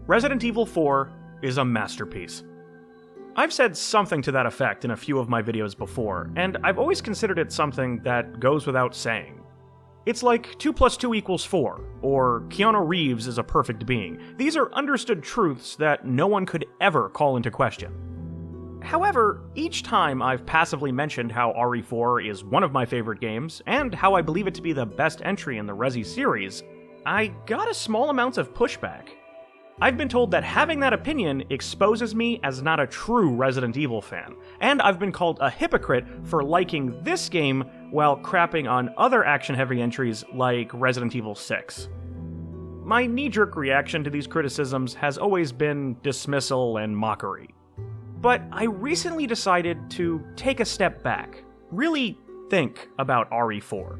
Resident Evil 4 is a masterpiece. I've said something to that effect in a few of my videos before, and I've always considered it something that goes without saying. It's like 2 + 2 = 4, or Keanu Reeves is a perfect being. These are understood truths that no one could ever call into question. However, each time I've passively mentioned how RE4 is one of my favorite games, and how I believe it to be the best entry in the Resi series, I got a small amount of pushback. I've been told that having that opinion exposes me as not a true Resident Evil fan, and I've been called a hypocrite for liking this game while crapping on other action-heavy entries like Resident Evil 6. My knee-jerk reaction to these criticisms has always been dismissal and mockery. But I recently decided to take a step back, really think about RE4.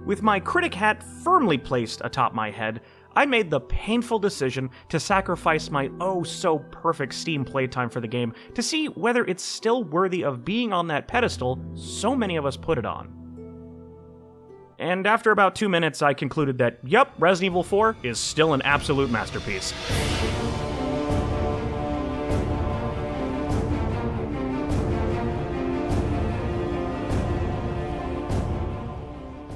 With my critic hat firmly placed atop my head, I made the painful decision to sacrifice my oh-so-perfect Steam playtime for the game to see whether it's still worthy of being on that pedestal so many of us put it on. And after about 2 minutes, I concluded that, yup, Resident Evil 4 is still an absolute masterpiece.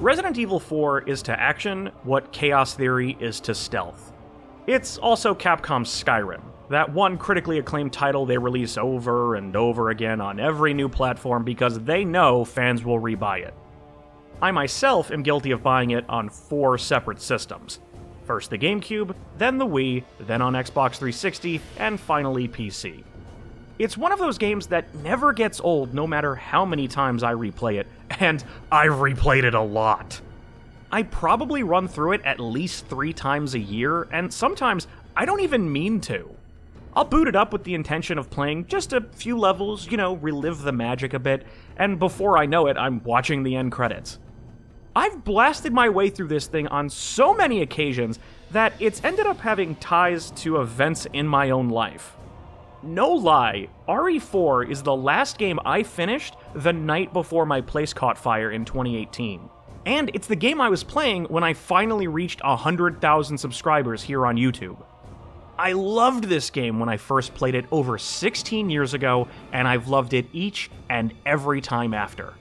Resident Evil 4 is to action what Chaos Theory is to stealth. It's also Capcom's Skyrim, that one critically acclaimed title they release over and over again on every new platform because they know fans will rebuy it. I myself am guilty of buying it on 4 separate systems. First the GameCube, then the Wii, then on Xbox 360, and finally PC. It's one of those games that never gets old no matter how many times I replay it, and I've replayed it a lot. I probably run through it at least 3 times a year, and sometimes I don't even mean to. I'll boot it up with the intention of playing just a few levels, relive the magic a bit, and before I know it, I'm watching the end credits. I've blasted my way through this thing on so many occasions that it's ended up having ties to events in my own life. No lie, RE4 is the last game I finished the night before my place caught fire in 2018. And it's the game I was playing when I finally reached 100,000 subscribers here on YouTube. I loved this game when I first played it over 16 years ago, and I've loved it each and every time after.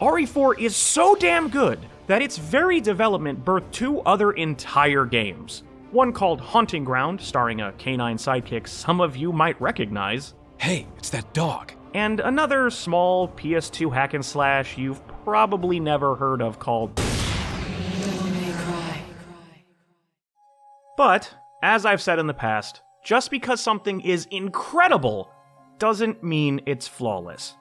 RE4 is so damn good that its very development birthed 2 other entire games. One called Haunting Ground, starring a canine sidekick some of you might recognize. Hey, it's that dog. And another small PS2 hack and slash you've probably never heard of called Devil May Cry. But, as I've said in the past, just because something is incredible doesn't mean it's flawless.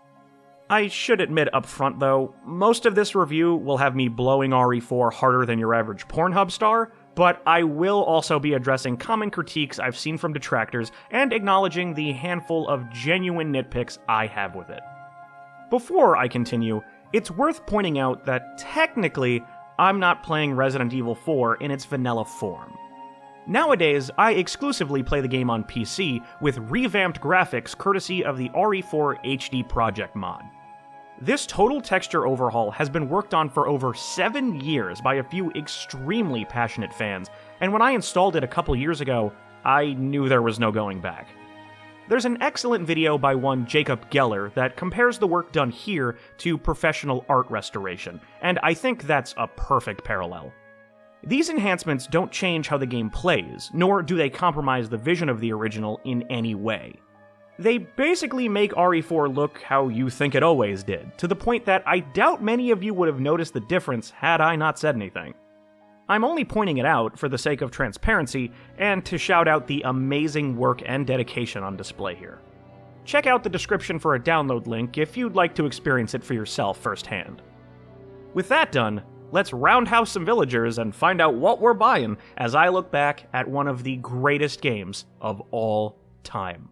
I should admit up front though, most of this review will have me blowing RE4 harder than your average Pornhub star, but I will also be addressing common critiques I've seen from detractors and acknowledging the handful of genuine nitpicks I have with it. Before I continue, it's worth pointing out that technically, I'm not playing Resident Evil 4 in its vanilla form. Nowadays, I exclusively play the game on PC with revamped graphics courtesy of the RE4 HD Project mod. This total texture overhaul has been worked on for over 7 years by a few extremely passionate fans, and when I installed it a couple years ago, I knew there was no going back. There's an excellent video by one Jacob Geller that compares the work done here to professional art restoration, and I think that's a perfect parallel. These enhancements don't change how the game plays, nor do they compromise the vision of the original in any way. They basically make RE4 look how you think it always did, to the point that I doubt many of you would have noticed the difference had I not said anything. I'm only pointing it out for the sake of transparency and to shout out the amazing work and dedication on display here. Check out the description for a download link if you'd like to experience it for yourself firsthand. With that done, let's roundhouse some villagers and find out what we're buying as I look back at one of the greatest games of all time.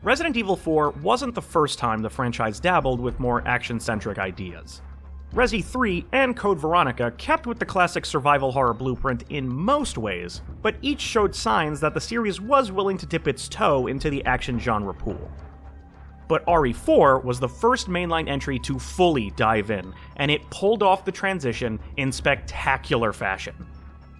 Resident Evil 4 wasn't the first time the franchise dabbled with more action-centric ideas. Resi 3 and Code Veronica kept with the classic survival horror blueprint in most ways, but each showed signs that the series was willing to dip its toe into the action genre pool. But RE4 was the first mainline entry to fully dive in, and it pulled off the transition in spectacular fashion.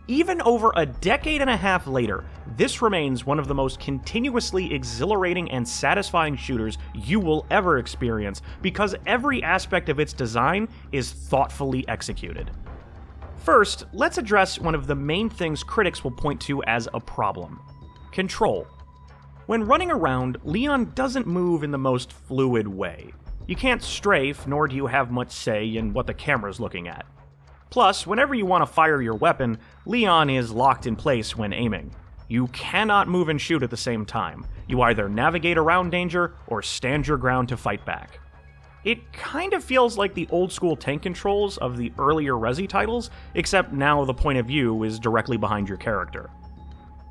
Even over a decade and a half later, this remains one of the most continuously exhilarating and satisfying shooters you will ever experience because every aspect of its design is thoughtfully executed. First, let's address one of the main things critics will point to as a problem: control. When running around, Leon doesn't move in the most fluid way. You can't strafe, nor do you have much say in what the camera's looking at. Plus, whenever you want to fire your weapon, Leon is locked in place when aiming. You cannot move and shoot at the same time. You either navigate around danger or stand your ground to fight back. It kind of feels like the old-school tank controls of the earlier Resi titles, except now the point of view is directly behind your character.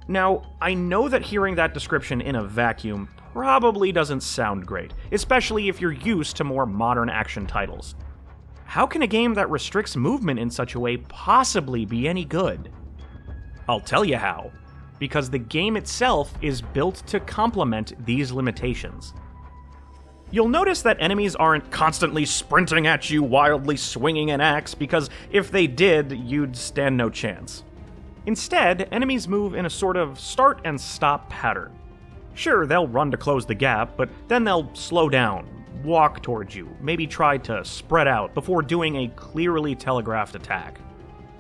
Now, I know that hearing that description in a vacuum probably doesn't sound great, especially if you're used to more modern action titles. How can a game that restricts movement in such a way possibly be any good? I'll tell you how. Because the game itself is built to complement these limitations. You'll notice that enemies aren't constantly sprinting at you, wildly swinging an axe, because if they did, you'd stand no chance. Instead, enemies move in a sort of start and stop pattern. Sure, they'll run to close the gap, but then they'll slow down, walk towards you, maybe try to spread out before doing a clearly telegraphed attack.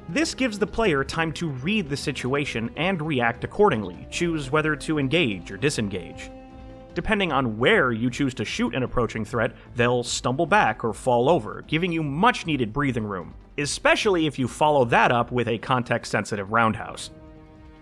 This gives the player time to read the situation and react accordingly, choose whether to engage or disengage. Depending on where you choose to shoot an approaching threat, they'll stumble back or fall over, giving you much needed breathing room, especially if you follow that up with a context-sensitive roundhouse.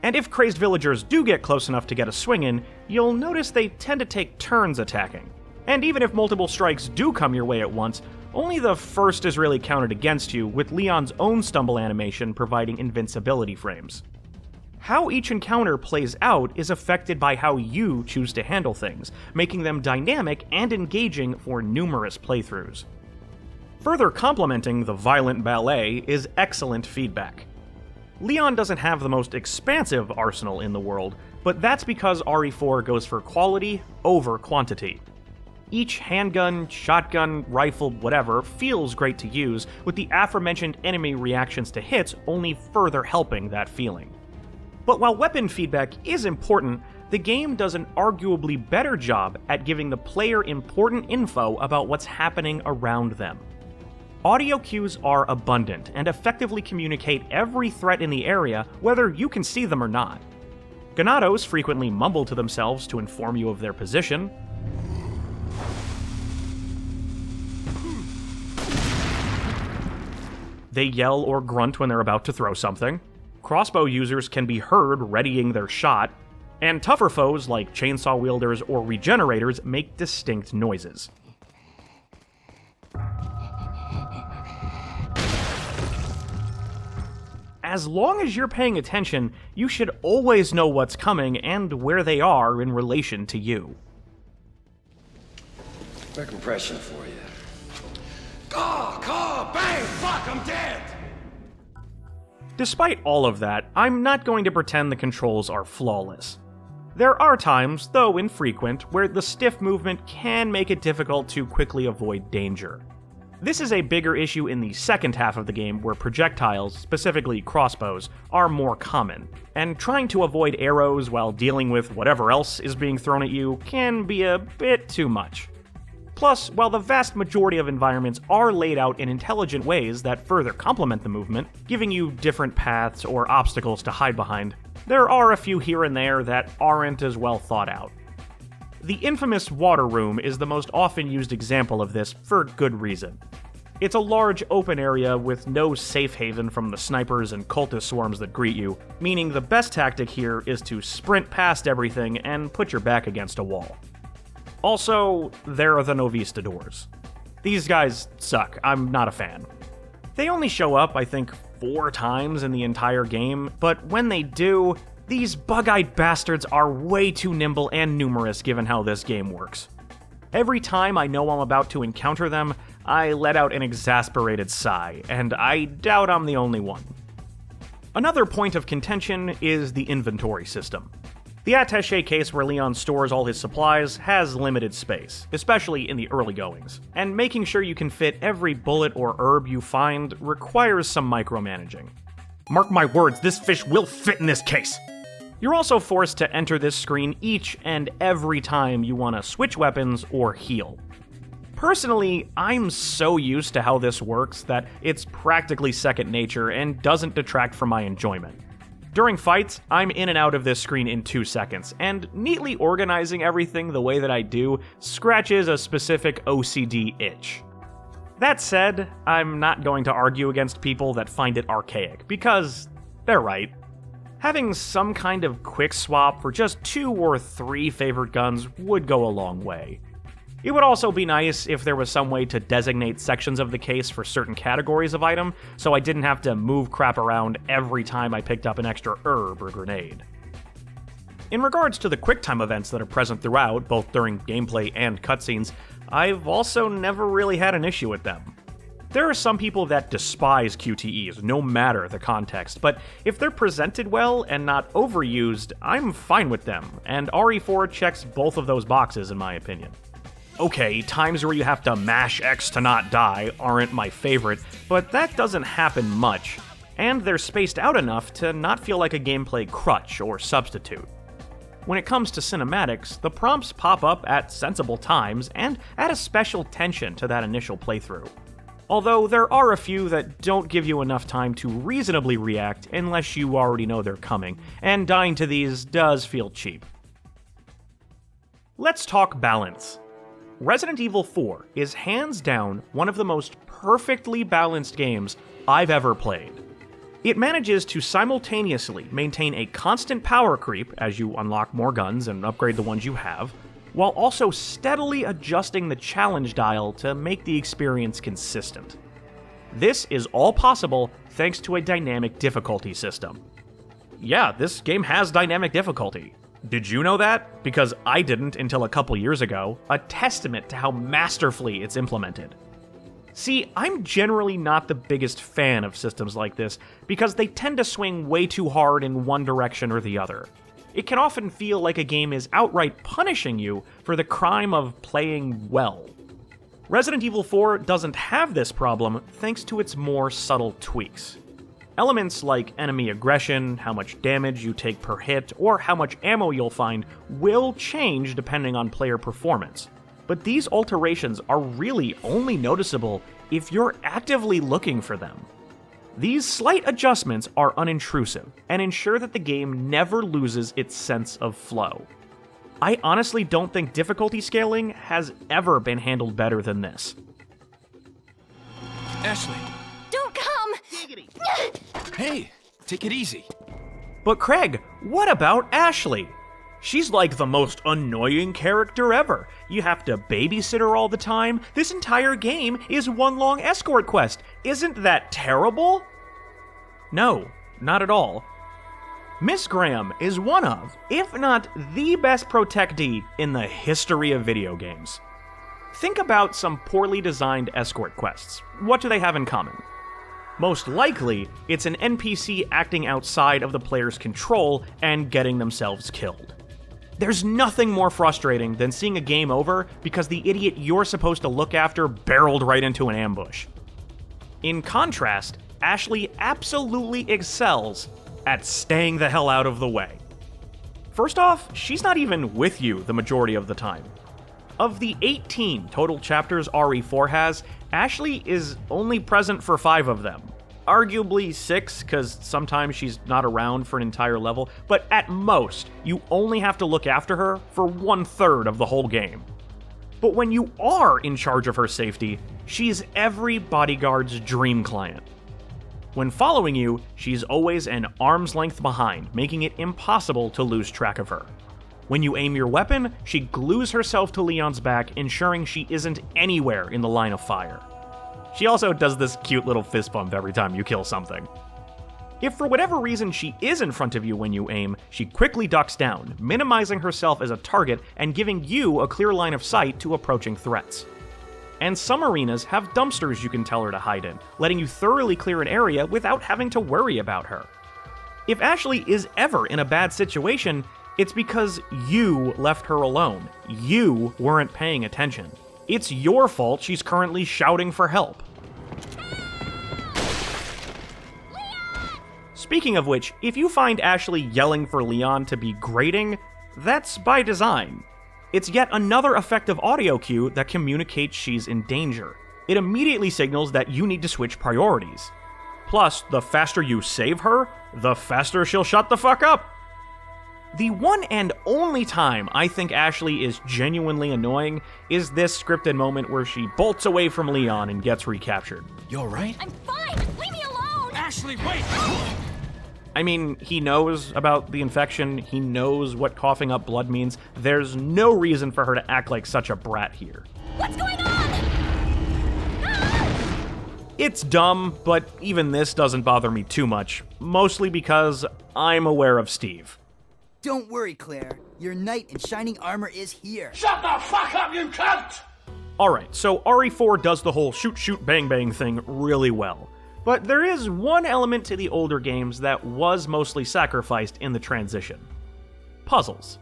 And if crazed villagers do get close enough to get a swing in, you'll notice they tend to take turns attacking. And even if multiple strikes do come your way at once, only the first is really counted against you, with Leon's own stumble animation providing invincibility frames. How each encounter plays out is affected by how you choose to handle things, making them dynamic and engaging for numerous playthroughs. Further complementing the violent ballet is excellent feedback. Leon doesn't have the most expansive arsenal in the world, but that's because RE4 goes for quality over quantity. Each handgun, shotgun, rifle, whatever, feels great to use, with the aforementioned enemy reactions to hits only further helping that feeling. But while weapon feedback is important, the game does an arguably better job at giving the player important info about what's happening around them. Audio cues are abundant and effectively communicate every threat in the area, whether you can see them or not. Ganados frequently mumble to themselves to inform you of their position. They yell or grunt when they're about to throw something. Crossbow users can be heard readying their shot, and tougher foes like chainsaw wielders or regenerators make distinct noises. As long as you're paying attention, you should always know what's coming and where they are in relation to you. Quick impression for you. Caw, bang, fuck, I'm dead! Despite all of that, I'm not going to pretend the controls are flawless. There are times, though infrequent, where the stiff movement can make it difficult to quickly avoid danger. This is a bigger issue in the second half of the game, where projectiles, specifically crossbows, are more common, and trying to avoid arrows while dealing with whatever else is being thrown at you can be a bit too much. Plus, while the vast majority of environments are laid out in intelligent ways that further complement the movement, giving you different paths or obstacles to hide behind, there are a few here and there that aren't as well thought out. The infamous water room is the most often used example of this for good reason. It's a large open area with no safe haven from the snipers and cultist swarms that greet you, meaning the best tactic here is to sprint past everything and put your back against a wall. Also, there are the Novistadors. These guys suck, I'm not a fan. They only show up, I think, 4 times in the entire game, but when they do, these bug-eyed bastards are way too nimble and numerous given how this game works. Every time I know I'm about to encounter them, I let out an exasperated sigh, and I doubt I'm the only one. Another point of contention is the inventory system. The attaché case where Leon stores all his supplies has limited space, especially in the early goings, and making sure you can fit every bullet or herb you find requires some micromanaging. Mark my words, this fish will fit in this case. You're also forced to enter this screen each and every time you want to switch weapons or heal. Personally, I'm so used to how this works that it's practically second nature and doesn't detract from my enjoyment. During fights, I'm in and out of this screen in 2 seconds, and neatly organizing everything the way that I do scratches a specific OCD itch. That said, I'm not going to argue against people that find it archaic, because they're right. Having some kind of quick swap for just 2 or 3 favorite guns would go a long way. It would also be nice if there was some way to designate sections of the case for certain categories of item, so I didn't have to move crap around every time I picked up an extra herb or grenade. In regards to the QuickTime events that are present throughout, both during gameplay and cutscenes, I've also never really had an issue with them. There are some people that despise QTEs, no matter the context, but if they're presented well and not overused, I'm fine with them, and RE4 checks both of those boxes in my opinion. Okay, times where you have to mash X to not die aren't my favorite, but that doesn't happen much, and they're spaced out enough to not feel like a gameplay crutch or substitute. When it comes to cinematics, the prompts pop up at sensible times and add a special tension to that initial playthrough. Although there are a few that don't give you enough time to reasonably react unless you already know they're coming, and dying to these does feel cheap. Let's talk balance. Resident Evil 4 is hands down one of the most perfectly balanced games I've ever played. It manages to simultaneously maintain a constant power creep as you unlock more guns and upgrade the ones you have, while also steadily adjusting the challenge dial to make the experience consistent. This is all possible thanks to a dynamic difficulty system. Yeah, this game has dynamic difficulty. Did you know that? Because I didn't until a couple years ago, a testament to how masterfully it's implemented. See, I'm generally not the biggest fan of systems like this because they tend to swing way too hard in one direction or the other. It can often feel like a game is outright punishing you for the crime of playing well. Resident Evil 4 doesn't have this problem thanks to its more subtle tweaks. Elements like enemy aggression, how much damage you take per hit, or how much ammo you'll find will change depending on player performance. But these alterations are really only noticeable if you're actively looking for them. These slight adjustments are unintrusive and ensure that the game never loses its sense of flow. I honestly don't think difficulty scaling has ever been handled better than this. Ashley. Don't come! Hey, take it easy. But Craig, what about Ashley? She's like the most annoying character ever. You have to babysit her all the time. This entire game is one long escort quest. Isn't that terrible? No, not at all. Miss Graham is one of, if not the best protectee in the history of video games. Think about some poorly designed escort quests. What do they have in common? Most likely, it's an NPC acting outside of the player's control and getting themselves killed. There's nothing more frustrating than seeing a game over because the idiot you're supposed to look after barreled right into an ambush. In contrast, Ashley absolutely excels at staying the hell out of the way. First off, she's not even with you the majority of the time. Of the 18 total chapters RE4 has, Ashley is only present for 5 of them. Arguably 6, because sometimes she's not around for an entire level, but at most, you only have to look after her for 1/3 of the whole game. But when you are in charge of her safety, she's every bodyguard's dream client. When following you, she's always an arm's length behind, making it impossible to lose track of her. When you aim your weapon, she glues herself to Leon's back, ensuring she isn't anywhere in the line of fire. She also does this cute little fist bump every time you kill something. If for whatever reason she is in front of you when you aim, she quickly ducks down, minimizing herself as a target and giving you a clear line of sight to approaching threats. And some arenas have dumpsters you can tell her to hide in, letting you thoroughly clear an area without having to worry about her. If Ashley is ever in a bad situation, it's because you left her alone. You weren't paying attention. It's your fault she's currently shouting for help. Speaking of which, if you find Ashley yelling for Leon to be grating, that's by design. It's yet another effective audio cue that communicates she's in danger. It immediately signals that you need to switch priorities. Plus, the faster you save her, the faster she'll shut the fuck up. The one and only time I think Ashley is genuinely annoying is this scripted moment where she bolts away from Leon and gets recaptured. You alright? I'm fine! Leave me alone! Ashley, wait! I mean, he knows about the infection, he knows what coughing up blood means. There's no reason for her to act like such a brat here. What's going on? It's dumb, but even this doesn't bother me too much, mostly because I'm aware of Steve. Don't worry, Claire. Your knight in shining armor is here. Shut the fuck up, you cunt! Alright, so RE4 does the whole shoot shoot bang bang thing really well. But there is one element to the older games that was mostly sacrificed in the transition. Puzzles.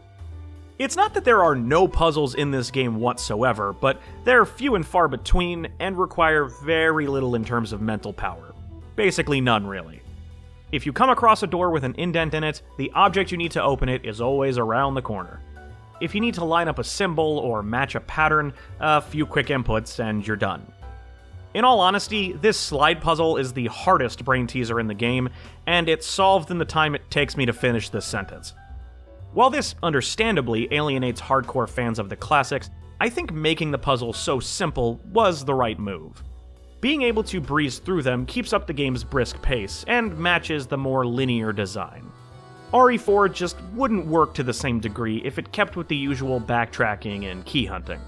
It's not that there are no puzzles in this game whatsoever, but they're few and far between and require very little in terms of mental power. Basically none, really. If you come across a door with an indent in it, the object you need to open it is always around the corner. If you need to line up a symbol or match a pattern, a few quick inputs and you're done. In all honesty, this slide puzzle is the hardest brain teaser in the game, and it's solved in the time it takes me to finish this sentence. While this understandably alienates hardcore fans of the classics, I think making the puzzle so simple was the right move. Being able to breeze through them keeps up the game's brisk pace and matches the more linear design. RE4 just wouldn't work to the same degree if it kept with the usual backtracking and key hunting.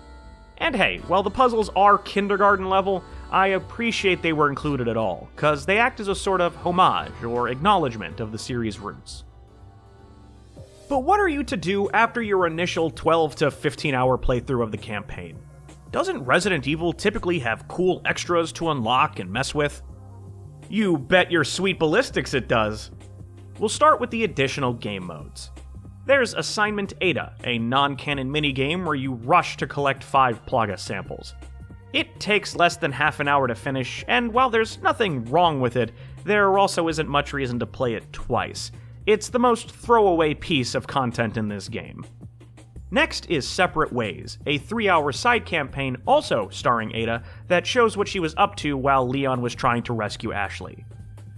And hey, while the puzzles are kindergarten level, I appreciate they were included at all, cause they act as a sort of homage or acknowledgement of the series' roots. But what are you to do after your initial 12 to 15 hour playthrough of the campaign? Doesn't Resident Evil typically have cool extras to unlock and mess with? You bet your sweet ballistics it does! We'll start with the additional game modes. There's Assignment Ada, a non-canon minigame where you rush to collect 5 Plaga samples. It takes less than half an hour to finish, and while there's nothing wrong with it, there also isn't much reason to play it twice. It's the most throwaway piece of content in this game. Next is Separate Ways, a 3-hour side campaign also starring Ada that shows what she was up to while Leon was trying to rescue Ashley.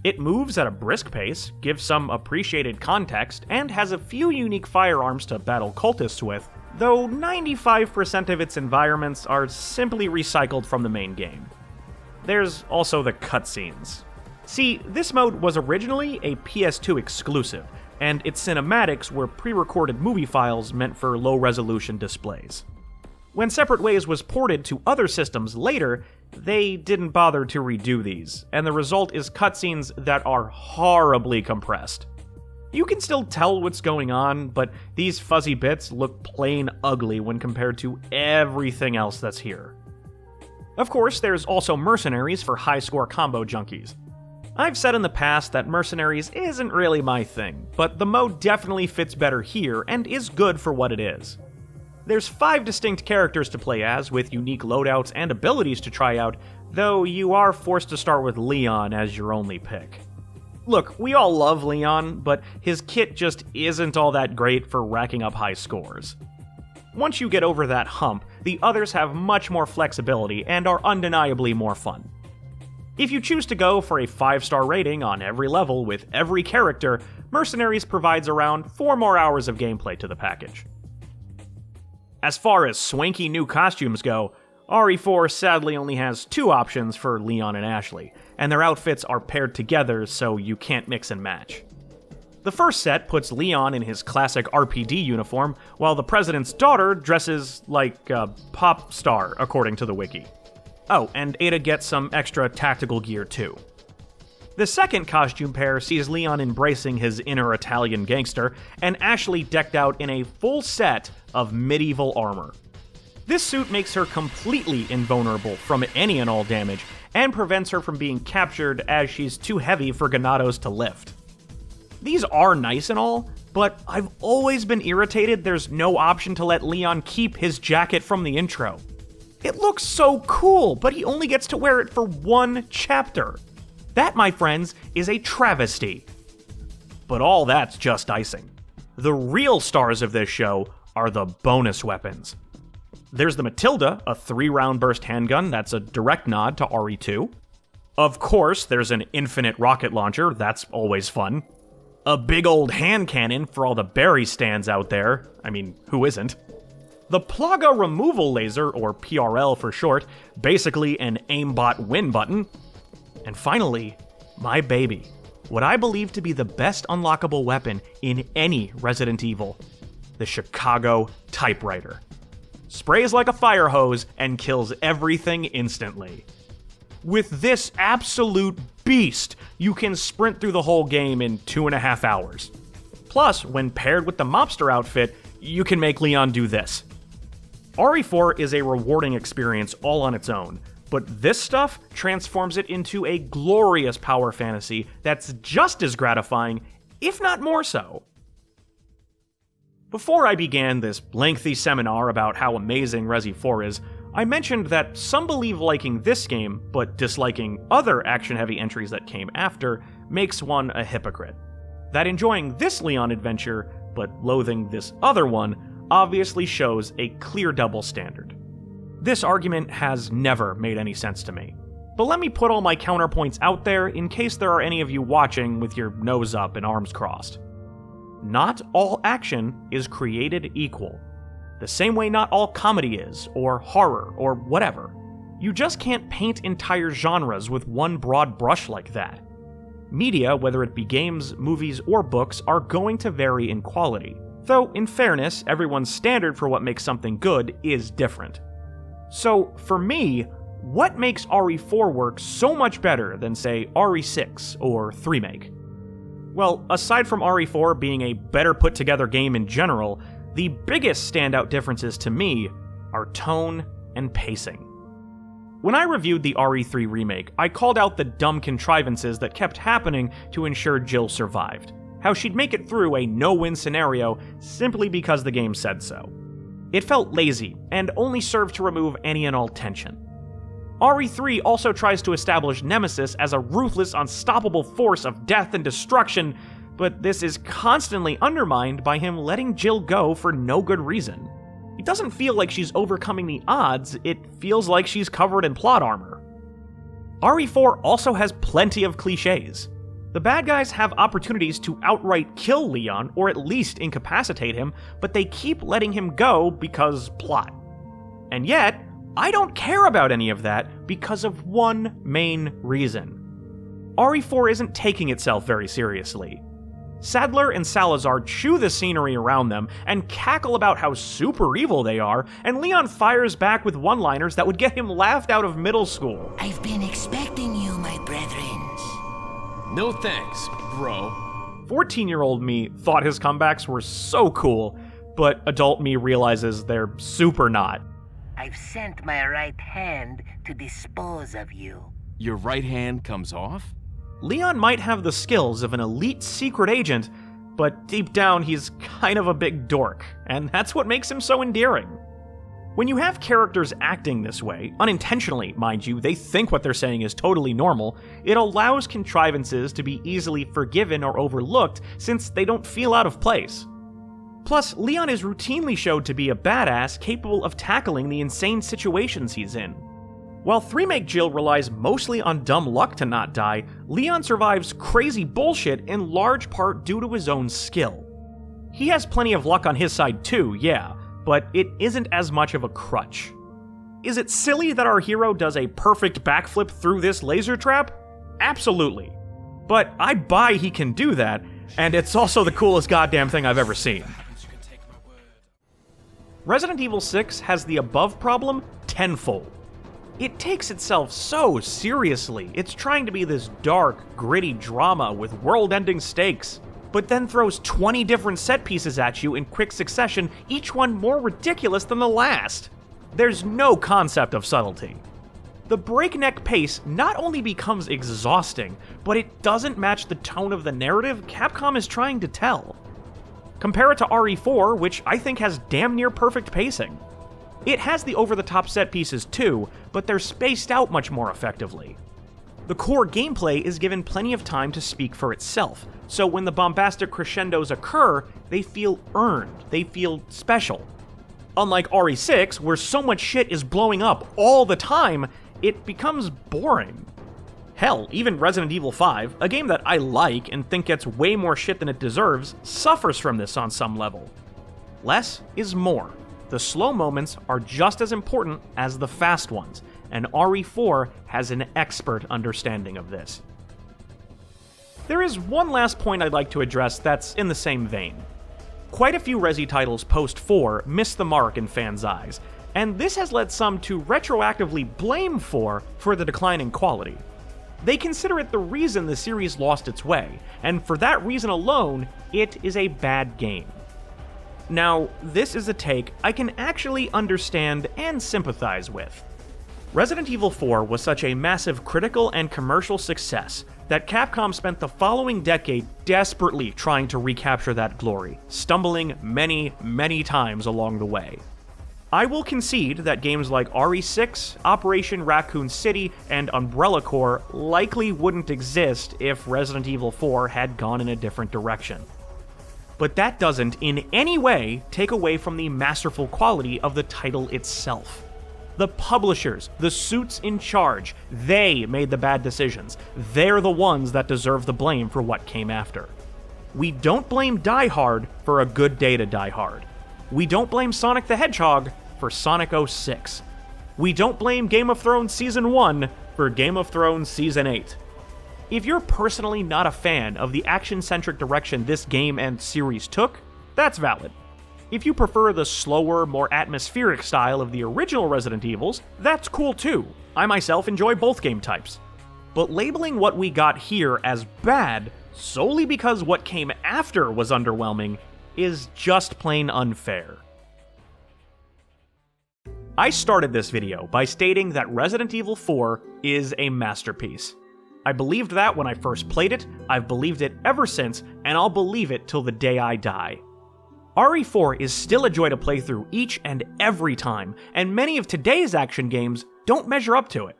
It moves at a brisk pace, gives some appreciated context, and has a few unique firearms to battle cultists with, though 95% of its environments are simply recycled from the main game. There's also the cutscenes. See, this mode was originally a PS2 exclusive, and its cinematics were pre-recorded movie files meant for low-resolution displays. When Separate Ways was ported to other systems later, they didn't bother to redo these, and the result is cutscenes that are horribly compressed. You can still tell what's going on, but these fuzzy bits look plain ugly when compared to everything else that's here. Of course, there's also Mercenaries for high-score combo junkies. I've said in the past that Mercenaries isn't really my thing, but the mode definitely fits better here and is good for what it is. There's 5 distinct characters to play as, with unique loadouts and abilities to try out, though you are forced to start with Leon as your only pick. Look, we all love Leon, but his kit just isn't all that great for racking up high scores. Once you get over that hump, the others have much more flexibility and are undeniably more fun. If you choose to go for a 5-star rating on every level with every character, Mercenaries provides around 4 more hours of gameplay to the package. As far as swanky new costumes go, RE4 sadly only has 2 options for Leon and Ashley, and their outfits are paired together so you can't mix and match. The first set puts Leon in his classic RPD uniform, while the president's daughter dresses like a pop star, according to the wiki. Oh, and Ada gets some extra tactical gear too. The second costume pair sees Leon embracing his inner Italian gangster, and Ashley decked out in a full set of medieval armor. This suit makes her completely invulnerable from any and all damage, and prevents her from being captured as she's too heavy for Ganados to lift. These are nice and all, but I've always been irritated there's no option to let Leon keep his jacket from the intro. It looks so cool, but he only gets to wear it for 1 chapter. That, my friends, is a travesty. but all that's just icing. The real stars of this show are the bonus weapons. There's the Matilda, a 3-round burst handgun that's a direct nod to RE2. Of course, there's an infinite rocket launcher, that's always fun. A big old hand cannon for all the Barry stands out there. I mean, who isn't? The Plaga Removal Laser, or PRL for short, basically an aimbot win button. And finally, my baby. What I believe to be the best unlockable weapon in any Resident Evil. The Chicago Typewriter. Sprays like a fire hose and kills everything instantly. With this absolute beast, you can sprint through the whole game in 2.5 hours. Plus, when paired with the mobster outfit, you can make Leon do this. RE4 is a rewarding experience all on its own, but this stuff transforms it into a glorious power fantasy that's just as gratifying, if not more so. Before I began this lengthy seminar about how amazing Resi 4 is, I mentioned that some believe liking this game, but disliking other action-heavy entries that came after, makes one a hypocrite. That enjoying this Leon adventure, but loathing this other one, obviously shows a clear double standard. This argument has never made any sense to me. But let me put all my counterpoints out there in case there are any of you watching with your nose up and arms crossed. Not all action is created equal. The same way not all comedy is, or horror, or whatever. You just can't paint entire genres with one broad brush like that. Media, whether it be games, movies, or books, are going to vary in quality. Though, in fairness, everyone's standard for what makes something good is different. So, for me, what makes RE4 work so much better than, say, RE6 or 3-Make? Well, aside from RE4 being a better put together game in general, the biggest standout differences to me are tone and pacing. When I reviewed the RE3 remake, I called out the dumb contrivances that kept happening to ensure Jill survived. How she'd make it through a no-win scenario simply because the game said so. It felt lazy, and only served to remove any and all tension. RE3 also tries to establish Nemesis as a ruthless, unstoppable force of death and destruction, but this is constantly undermined by him letting Jill go for no good reason. It doesn't feel like she's overcoming the odds, it feels like she's covered in plot armor. RE4 also has plenty of cliches. The bad guys have opportunities to outright kill Leon, or at least incapacitate him, but they keep letting him go because plot. And yet, I don't care about any of that because of one main reason. RE4 isn't taking itself very seriously. Sadler and Salazar chew the scenery around them and cackle about how super evil they are, and Leon fires back with one-liners that would get him laughed out of middle school. I've been expecting you, my brethren. No thanks, bro. 14-year-old me thought his comebacks were so cool, but adult me realizes they're super not. I've sent my right hand to dispose of you. Your right hand comes off? Leon might have the skills of an elite secret agent, but deep down he's kind of a big dork, and that's what makes him so endearing. When you have characters acting this way, unintentionally, mind you, they think what they're saying is totally normal, it allows contrivances to be easily forgiven or overlooked since they don't feel out of place. Plus, Leon is routinely showed to be a badass capable of tackling the insane situations he's in. While 3-Make Jill relies mostly on dumb luck to not die, Leon survives crazy bullshit in large part due to his own skill. He has plenty of luck on his side too, yeah, but it isn't as much of a crutch. Is it silly that our hero does a perfect backflip through this laser trap? Absolutely. But I buy he can do that, and it's also the coolest goddamn thing I've ever seen. Resident Evil 6 has the above problem tenfold. It takes itself so seriously. It's trying to be this dark, gritty drama with world-ending stakes, but then throws 20 different set pieces at you in quick succession, each one more ridiculous than the last. There's no concept of subtlety. The breakneck pace not only becomes exhausting, but it doesn't match the tone of the narrative Capcom is trying to tell. Compare it to RE4, which I think has damn near perfect pacing. It has the over-the-top set pieces too, but they're spaced out much more effectively. The core gameplay is given plenty of time to speak for itself, so when the bombastic crescendos occur, they feel earned, they feel special. Unlike RE6, where so much shit is blowing up all the time, it becomes boring. Hell, even Resident Evil 5, a game that I like and think gets way more shit than it deserves, suffers from this on some level. Less is more. The slow moments are just as important as the fast ones, and RE4 has an expert understanding of this. There is one last point I'd like to address that's in the same vein. Quite a few Resi titles post-4 miss the mark in fans' eyes, and this has led some to retroactively blame 4 for the decline in quality. They consider it the reason the series lost its way, and for that reason alone, it is a bad game. Now, this is a take I can actually understand and sympathize with. Resident Evil 4 was such a massive critical and commercial success that Capcom spent the following decade desperately trying to recapture that glory, stumbling many, many times along the way. I will concede that games like RE6, Operation Raccoon City, and Umbrella Corps likely wouldn't exist if Resident Evil 4 had gone in a different direction. But that doesn't in any way take away from the masterful quality of the title itself. The publishers, the suits in charge, they made the bad decisions. They're the ones that deserve the blame for what came after. We don't blame Die Hard for A Good Day to Die Hard. We don't blame Sonic the Hedgehog for Sonic 06. We don't blame Game of Thrones Season 1 for Game of Thrones Season 8. If you're personally not a fan of the action-centric direction this game and series took, that's valid. If you prefer the slower, more atmospheric style of the original Resident Evils, that's cool too. I myself enjoy both game types. But labeling what we got here as bad solely because what came after was underwhelming is just plain unfair. I started this video by stating that Resident Evil 4 is a masterpiece. I believed that when I first played it, I've believed it ever since, and I'll believe it till the day I die. RE4 is still a joy to play through each and every time, and many of today's action games don't measure up to it.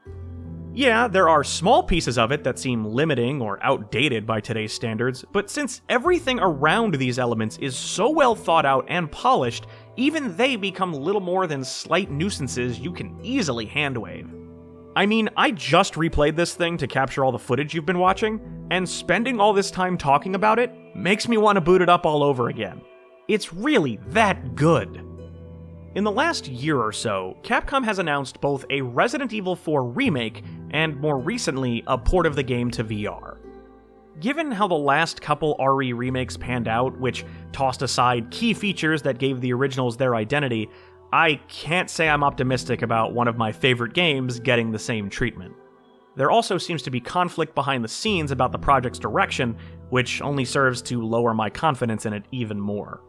Yeah, there are small pieces of it that seem limiting or outdated by today's standards, but since everything around these elements is so well thought out and polished, even they become little more than slight nuisances you can easily handwave. I mean, I just replayed this thing to capture all the footage you've been watching, and spending all this time talking about it makes me want to boot it up all over again. It's really that good. In the last year or so, Capcom has announced both a Resident Evil 4 remake and, more recently, a port of the game to VR. Given how the last couple RE remakes panned out, which tossed aside key features that gave the originals their identity, I can't say I'm optimistic about one of my favorite games getting the same treatment. There also seems to be conflict behind the scenes about the project's direction, which only serves to lower my confidence in it even more.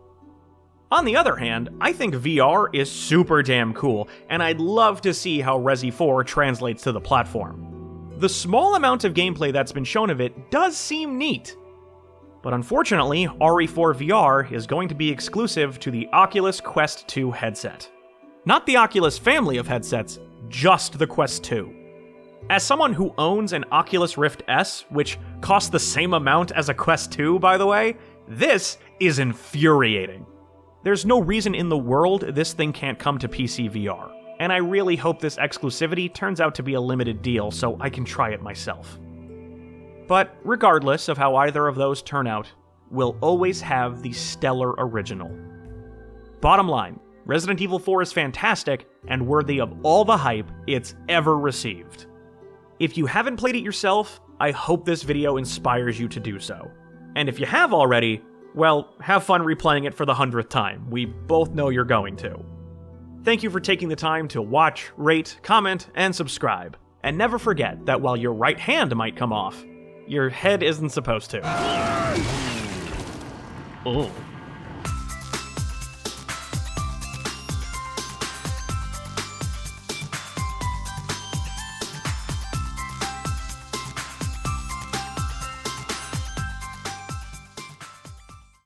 On the other hand, I think VR is super damn cool, and I'd love to see how Resi 4 translates to the platform. The small amount of gameplay that's been shown of it does seem neat. But unfortunately, RE4 VR is going to be exclusive to the Oculus Quest 2 headset. Not the Oculus family of headsets, just the Quest 2. As someone who owns an Oculus Rift S, which costs the same amount as a Quest 2, by the way, this is infuriating. There's no reason in the world this thing can't come to PC VR, and I really hope this exclusivity turns out to be a limited deal so I can try it myself. But regardless of how either of those turn out, we'll always have the stellar original. Bottom line, Resident Evil 4 is fantastic and worthy of all the hype it's ever received. If you haven't played it yourself, I hope this video inspires you to do so. And if you have already, well, have fun replaying it for the 100th time. We both know you're going to. Thank you for taking the time to watch, rate, comment, and subscribe. And never forget that while your right hand might come off, your head isn't supposed to. Oh.